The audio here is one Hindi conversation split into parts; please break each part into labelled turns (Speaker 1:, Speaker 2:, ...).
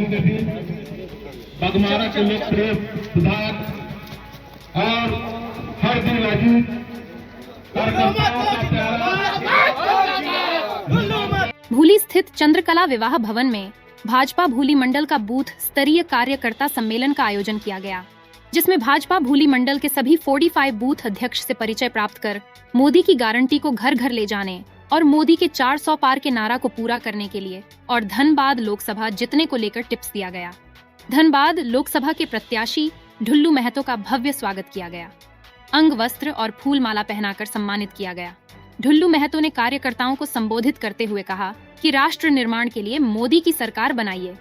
Speaker 1: के बीच बगमारा के लोकप्रिय विधायक और हर दिन अजीत
Speaker 2: भूली स्थित चंद्रकला विवाह भवन में भाजपा भूली मंडल का बूथ स्तरीय कार्यकर्ता सम्मेलन का आयोजन किया गया, जिसमें भाजपा भूली मंडल के सभी 45 बूथ अध्यक्ष से परिचय प्राप्त कर मोदी की गारंटी को घर घर ले जाने और मोदी के 400 पार के नारा को पूरा करने के लिए और धनबाद लोकसभा जीतने को लेकर टिप्स दिया गया। धनबाद लोकसभा के प्रत्याशी ढुल्लू महतो का भव्य स्वागत किया गया, अंग वस्त्र और फूल माला पहनाकर सम्मानित किया गया। ढुल्लू महतो ने कार्यकर्ताओं को संबोधित करते हुए कहा कि राष्ट्र निर्माण के लिए मोदी की सरकार बनाइए।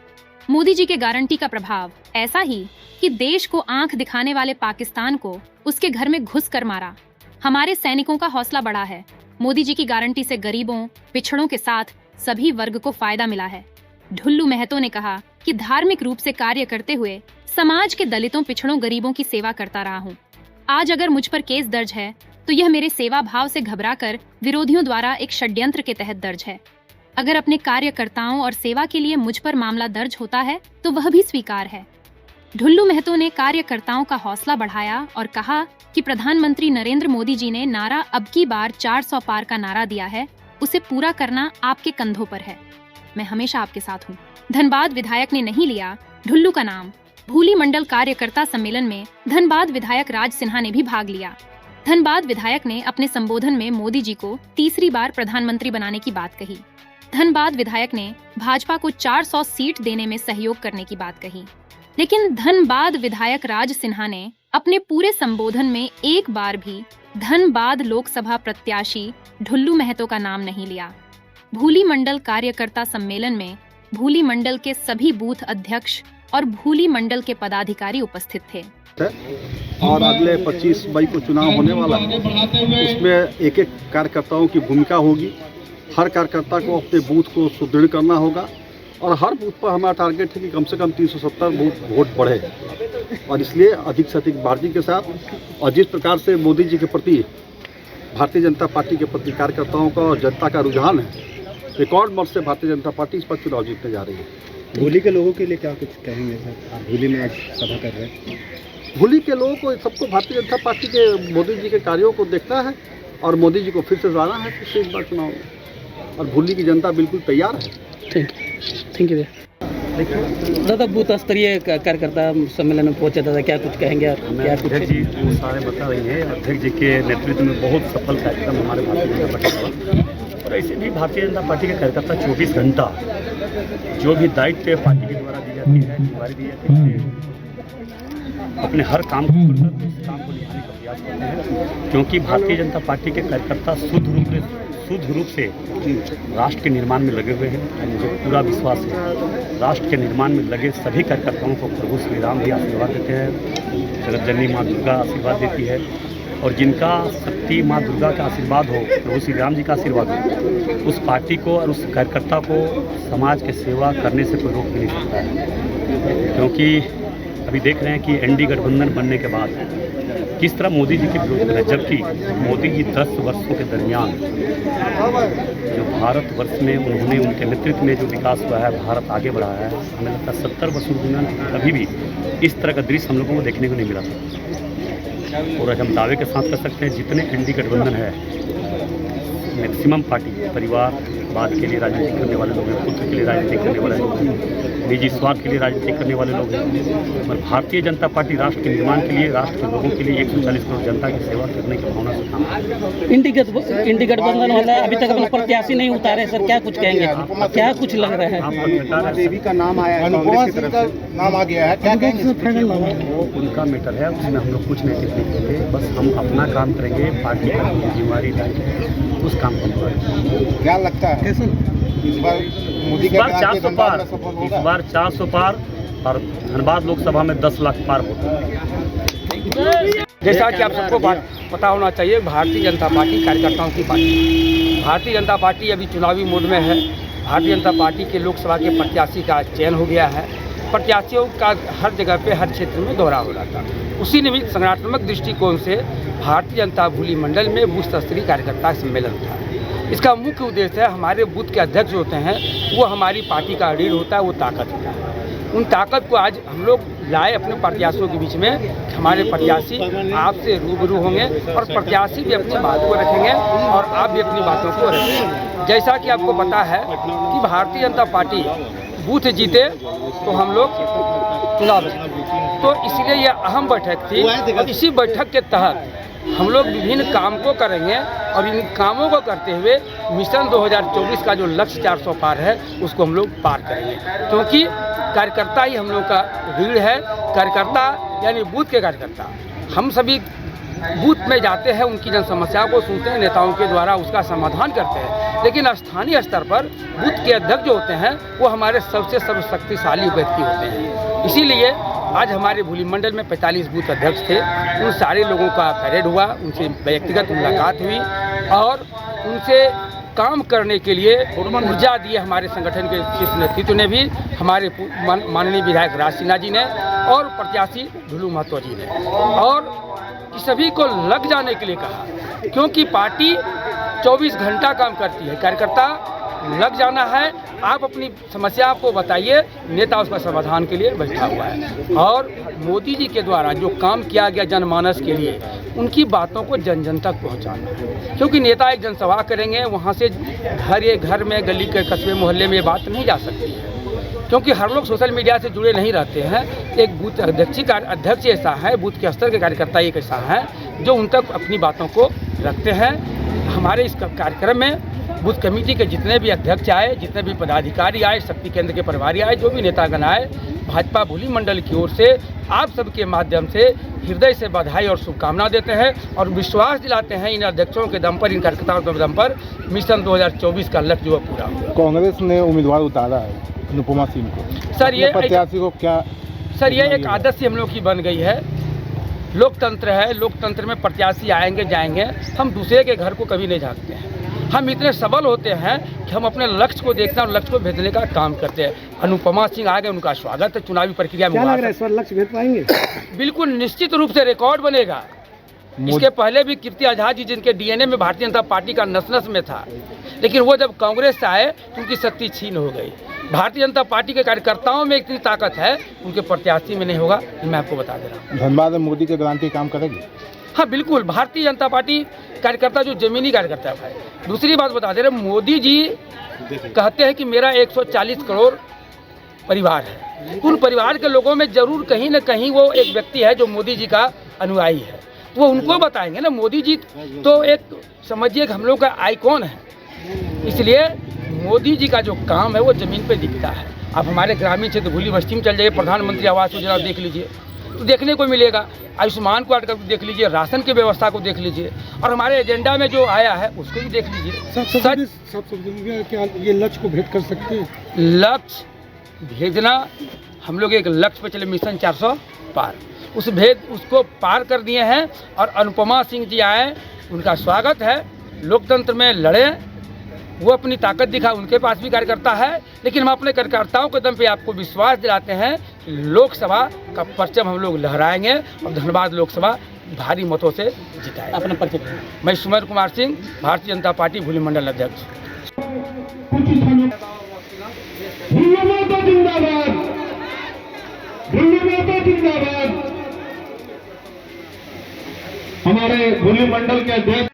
Speaker 2: मोदी जी के गारंटी का प्रभाव ऐसा ही कि देश को आंख दिखाने वाले पाकिस्तान को उसके घर में घुस कर मारा। हमारे सैनिकों का हौसला बढ़ा है। मोदी जी की गारंटी से गरीबों, पिछड़ों के साथ सभी वर्ग को फायदा मिला है। ढुल्लू महतो ने कहा कि धार्मिक रूप से कार्य करते हुए समाज के दलितों, पिछड़ों, गरीबों की सेवा करता रहा हूँ। आज अगर मुझ पर केस दर्ज है तो यह मेरे सेवा भाव से घबराकर विरोधियों द्वारा एक षड्यंत्र के तहत दर्ज है। अगर अपने कार्यकर्ताओं और सेवा के लिए मुझ पर मामला दर्ज होता है तो वह भी स्वीकार है। ढुल्लू महतो ने कार्यकर्ताओं का हौसला बढ़ाया और कहा कि प्रधानमंत्री नरेंद्र मोदी जी ने नारा अब की बार 400 पार का नारा दिया है, उसे पूरा करना आपके कंधों पर है। मैं हमेशा आपके साथ हूँ। धनबाद विधायक ने नहीं लिया ढुल्लू का नाम। भूली मंडल कार्यकर्ता सम्मेलन में धनबाद विधायक राज सिन्हा ने भी भाग लिया। धनबाद विधायक ने अपने संबोधन में मोदी जी को तीसरी बार प्रधानमंत्री बनाने की बात कही। धनबाद विधायक ने भाजपा को 400 सीट देने में सहयोग करने की बात कही, लेकिन धनबाद विधायक राज सिन्हा ने अपने पूरे संबोधन में एक बार भी धनबाद लोकसभा प्रत्याशी ढुल्लू महतो का नाम नहीं लिया। भूली मंडल कार्यकर्ता सम्मेलन में भूली मंडल के सभी बूथ अध्यक्ष और भूली मंडल के पदाधिकारी उपस्थित थे।
Speaker 3: और अगले 25 मई को चुनाव होने वाला है, उसमें एक एक कार्यकर्ताओं की भूमिका होगी। हर कार्यकर्ता को अपने बूथ को सुदृढ़ करना होगा और हर बूथ पर हमारा टारगेट है कि कम से कम 370 वोट बढ़े, और इसलिए अधिक से अधिक मार्जिन के साथ। और जिस प्रकार से मोदी जी के प्रति, भारतीय जनता पार्टी के प्रति कार्यकर्ताओं का और जनता का रुझान है, रिकॉर्ड मत से भारतीय जनता पार्टी इस पर चुनाव जीतने जा रही है।
Speaker 4: भूली के लोगों के लिए क्या कुछ कहेंगे सर? आप भूली में आज सभा कर रहे हैं।
Speaker 3: भूली के लोगों को, सबको भारतीय जनता पार्टी के मोदी जी के कार्यों को देखना है और मोदी जी को फिर से लाना है फिर से इस बार चुनाव में, और भूली की जनता बिल्कुल तैयार है।
Speaker 4: थैंक यू दादा। बूथ स्तरीय कार्यकर्ता सम्मेलन में पहुंचे दादा, क्या कुछ कहेंगे आप? क्या कुछ
Speaker 5: अध्यक्ष जी वो सारे बता रही हैं। अध्यक्ष जी के नेतृत्व में बहुत सफल कार्यक्रम हमारे भारतीय जनता पार्टी का, और ऐसे भी भारतीय जनता पार्टी के कार्यकर्ता 24 घंटा जो भी दायित्व पार्टी के द्वारा दी जाती है, जिम्मेदारी दी जाती है, अपने हर काम को करकर उस काम को निभाने का प्रयास करते हैं, क्योंकि भारतीय जनता पार्टी के कार्यकर्ता शुद्ध रूप से राष्ट्र के निर्माण में लगे हुए हैं। मुझे पूरा विश्वास है राष्ट्र के निर्माण में लगे सभी कार्यकर्ताओं को प्रभु श्री राम भी आशीर्वाद देते हैं, जगत जननी माँ दुर्गा आशीर्वाद देती है, और जिनका शक्ति माँ दुर्गा का आशीर्वाद हो, प्रभु श्री राम जी का आशीर्वाद हो, उस पार्टी को और उस कार्यकर्ता को समाज के सेवा करने से कोई रोक नहीं सकता है। क्योंकि अभी देख रहे हैं कि एनडीए गठबंधन बनने के बाद किस तरह मोदी जी के विरोध में, जबकि मोदी जी 10 वर्षों के दरमियान जो भारतवर्ष में उन्होंने, उनके नेतृत्व में जो विकास हुआ है, भारत आगे बढ़ा है। हमें लगता है 70 वर्षों के दरमियान कभी भी इस तरह का दृश्य हम लोगों को देखने को नहीं मिला था। और आज हम दावे के साथ कर सकते हैं जितने एनडीए गठबंधन है, मैक्सिमम पार्टी परिवारवाद के लिए राजनीति करने वाले लोग हैं, पुत्र के लिए राजनीति करने वाले लोग हैं, निजी स्वार्थ के लिए राजनीति करने वाले लोग हैं, और भारतीय जनता पार्टी राष्ट्र के निर्माण के लिए, राष्ट्र के लोगों के लिए 140 करोड़ जनता की सेवा करने की भावना से काम करती है।
Speaker 4: इंडी गठबंधन वाला अभी तक अपना प्रत्याशी नहीं उतारे सर, क्या कुछ कहेंगे? क्या कुछ लग रहा है?
Speaker 3: देवी का नाम आया है, कांग्रेस की तरफ से नाम आ गया है, क्या कहेंगे?
Speaker 5: वो उनका मैटर है, उसमें हम लोग कुछ नहीं टिप्पणी करेंगे। बस हम अपना काम करेंगे, पार्टी का जिम्मेवारी उस काम को करेंगे।
Speaker 3: क्या लगता है इस बार मोदी के
Speaker 5: 400 पार, इस बार 400 पार, और धनबाद लोकसभा में 10 लाख पार वोट।
Speaker 6: जैसा कि आप सबको पता होना चाहिए, भारतीय जनता पार्टी कार्यकर्ताओं की पार्टी। भारतीय जनता पार्टी अभी चुनावी मोड में है। भारतीय जनता पार्टी के लोकसभा के प्रत्याशी का चयन हो गया है। प्रत्याशियों का हर जगह पे, हर क्षेत्र में दौरा हो रहा था। उसी निमित्त संगठनात्मक दृष्टिकोण से भारतीय जनता भूली मंडल में बूथ स्तरीय कार्यकर्ता सम्मेलन था। इसका मुख्य उद्देश्य है, हमारे बूथ के अध्यक्ष होते हैं वो हमारी पार्टी का रीढ़ होता है, वो ताकत होता है। उन ताकत को आज हम लोग लाए अपने प्रत्याशियों के बीच में। हमारे प्रत्याशी आपसे रूबरू होंगे और प्रत्याशी भी अपनी बात को रखेंगे और आप भी अपनी बातों को रखेंगे। जैसा कि आपको पता है कि भारतीय जनता पार्टी बूथ जीते तो हम लोग चुनाव जीते, तो इसलिए यह अहम बैठक थी और इसी बैठक के तहत हम लोग विभिन्न काम को करेंगे और इन कामों को करते हुए मिशन 2024 का जो लक्ष्य 400 पार है उसको हम लोग पार करेंगे, क्योंकि कार्यकर्ता ही हम लोग का रीढ़ है। कार्यकर्ता यानी बूथ के कार्यकर्ता, हम सभी बूथ में जाते हैं, उनकी जन समस्याओं को सुनते हैं, नेताओं के द्वारा उसका समाधान करते हैं, लेकिन स्थानीय स्तर पर बूथ के अध्यक्ष जो होते हैं वो हमारे सबसे सर्वशक्तिशाली व्यक्ति होते हैं। इसीलिए आज हमारे भूली मंडल में 45 बूथ अध्यक्ष थे, उन सारे लोगों का परेड हुआ, उनसे व्यक्तिगत मुलाकात हुई और उनसे काम करने के लिए ऊर्जा दी हमारे संगठन के शीर्ष नेतृत्व ने भी, हमारे माननीय विधायक राज सिन्हा जी ने और प्रत्याशी ढुलू महतो जी ने, और सभी को लग जाने के लिए कहा, क्योंकि पार्टी 24 घंटा काम करती है। कार्यकर्ता लग जाना है, आप अपनी समस्या को बताइए, नेता उसका समाधान के लिए बैठा हुआ है। और मोदी जी के द्वारा जो काम किया गया जनमानस के लिए, उनकी बातों को जन जन तक पहुंचाना है, क्योंकि नेता एक जनसभा करेंगे, वहां से घर में गली के कस्बे मोहल्ले में ये बात नहीं जा सकती है, क्योंकि हर लोग सोशल मीडिया से जुड़े नहीं रहते हैं। एक बूथ अध्यक्ष ऐसा है, बूथ के स्तर के कार्यकर्ता एक ऐसा है जो उन तक अपनी बातों को रखते हैं। हमारे इस कार्यक्रम में बूथ कमेटी के जितने भी अध्यक्ष आए, जितने भी पदाधिकारी आए, शक्ति केंद्र के प्रभारी आए, जो भी नेतागण आए, भाजपा भूली मंडल की ओर से आप सबके माध्यम से हृदय से बधाई और शुभकामना देते हैं और विश्वास दिलाते हैं इन अध्यक्षों के दम पर, इन कार्यकर्ताओं के दम पर मिशन 2024 का लक्ष्य जो पूरा होगा।
Speaker 7: कांग्रेस ने उम्मीदवार उतारा है अनुपमा सिंह को,
Speaker 6: सर ये
Speaker 7: प्रत्याशी को क्या?
Speaker 6: सर ये एक आदत सी हम लोग की बन गई है। लोकतंत्र है, लोकतंत्र में प्रत्याशी आएंगे जाएंगे, हम दूसरे के घर को कभी नहीं झांकते हैं। हम इतने सबल होते हैं कि हम अपने लक्ष्य को देखते हैं और लक्ष्य को भेजने का काम करते हैं। अनुपमा सिंह आ गए, उनका स्वागत है चुनावी प्रक्रिया में।
Speaker 7: क्या लग रहा है इस बार लक्ष्य भेज पाएंगे?
Speaker 6: बिल्कुल निश्चित रूप से रिकॉर्ड बनेगा। इसके पहले भी कीर्ति आजाद जी, जिनके डीएनए में भारतीय जनता पार्टी का नस-नस में था, लेकिन वो जब कांग्रेस से आए तो उनकी शक्ति छीन हो गई। भारतीय जनता पार्टी के कार्यकर्ताओं में इतनी ताकत है, उनके प्रत्याशी में नहीं होगा, मैं आपको बता दे रहा हूँ।
Speaker 7: धनबाद में मोदी के गारंटी काम करेगी?
Speaker 6: हाँ बिल्कुल, भारतीय जनता पार्टी कार्यकर्ता जो जमीनी कार्यकर्ता है। दूसरी बात बता दे रहे, मोदी जी कहते हैं कि मेरा 140 करोड़ परिवार है, उन परिवार के लोगों में जरूर कहीं न कहीं वो एक व्यक्ति है जो मोदी जी का अनुयायी है, तो वो उनको बताएंगे ना। मोदी जी तो एक समझिए हम लोग का आइकॉन है, इसलिए मोदी जी का जो काम है वो जमीन पे दिखता है। आप हमारे ग्रामीण क्षेत्र भूली बस्ती में चल जाइए, प्रधानमंत्री आवास योजना देख लीजिए तो देखने को मिलेगा, आयुष्मान कार्ड का देख लीजिए, राशन की व्यवस्था को देख लीजिए, और हमारे एजेंडा में जो आया है उसको भी देख लीजिए।
Speaker 7: क्या ये लक्ष्य को भेद कर सकते हैं?
Speaker 6: लक्ष्य भेजना, हम लोग एक लक्ष्य पे चले, मिशन 400 पार, उस भेद उसको पार कर दिए हैं। और अनुपमा सिंह जी आए, उनका स्वागत है। लोकतंत्र में लड़े, वो अपनी ताकत दिखा, उनके पास भी कार्यकर्ता है, लेकिन हम अपने कार्यकर्ताओं के दम पे आपको विश्वास दिलाते हैं कि लोकसभा का परचम हम लोग लहराएंगे और धनबाद लोकसभा भारी मतों से जिताएंगे।
Speaker 4: अपना परिचय?
Speaker 6: मैं सुमेर कुमार सिंह, भारतीय जनता पार्टी भूली मंडल अध्यक्ष।
Speaker 1: हमारे भूली मंडल के अध्यक्ष